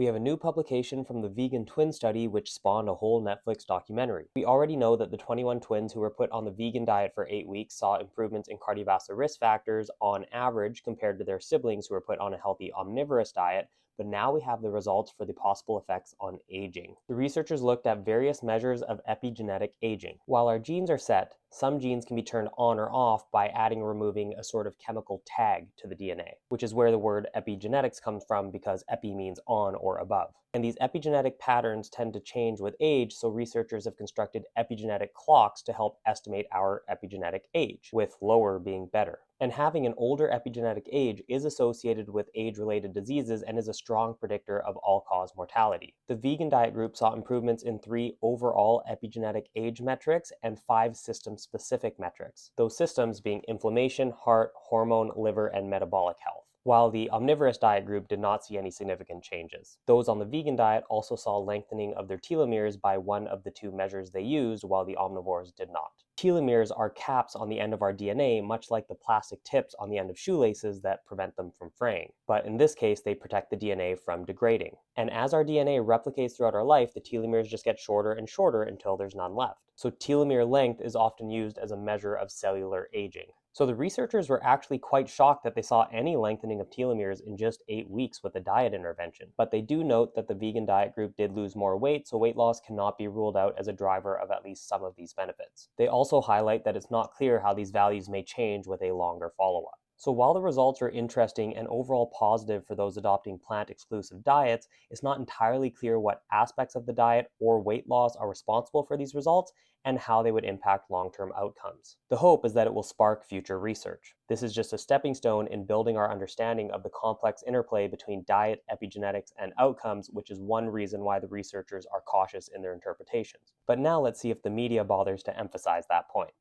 We have a new publication from the vegan twin study which spawned a whole Netflix documentary. We already know that the 21 twins who were put on the vegan diet for 8 weeks saw improvements in cardiovascular risk factors on average compared to their siblings who were put on a healthy omnivorous diet, but now we have the results for the possible effects on aging. The researchers looked at various measures of epigenetic aging. While our genes are set, some genes can be turned on or off by adding or removing a sort of chemical tag to the DNA, which is where the word epigenetics comes from because epi means on or above. And these epigenetic patterns tend to change with age, so researchers have constructed epigenetic clocks to help estimate our epigenetic age, with lower being better. And having an older epigenetic age is associated with age-related diseases and is a strong predictor of all-cause mortality. The vegan diet group saw improvements in 3 overall epigenetic age metrics and 5 system-specific metrics, those systems being inflammation, heart, hormone, liver, and metabolic health, while the omnivorous diet group did not see any significant changes. Those on the vegan diet also saw lengthening of their telomeres by one of the 2 measures they used, while the omnivores did not. Telomeres are caps on the end of our DNA, much like the plastic tips on the end of shoelaces that prevent them from fraying. But in this case, they protect the DNA from degrading. And as our DNA replicates throughout our life, the telomeres just get shorter and shorter until there's none left. So telomere length is often used as a measure of cellular aging. So the researchers were actually quite shocked that they saw any lengthening of telomeres in just 8 weeks with a diet intervention. But they do note that the vegan diet group did lose more weight, so weight loss cannot be ruled out as a driver of at least some of these benefits. They also highlight that it's not clear how these values may change with a longer follow-up. So while the results are interesting and overall positive for those adopting plant-exclusive diets, it's not entirely clear what aspects of the diet or weight loss are responsible for these results and how they would impact long-term outcomes. The hope is that it will spark future research. This is just a stepping stone in building our understanding of the complex interplay between diet, epigenetics, and outcomes, which is one reason why the researchers are cautious in their interpretations. But now let's see if the media bothers to emphasize that point.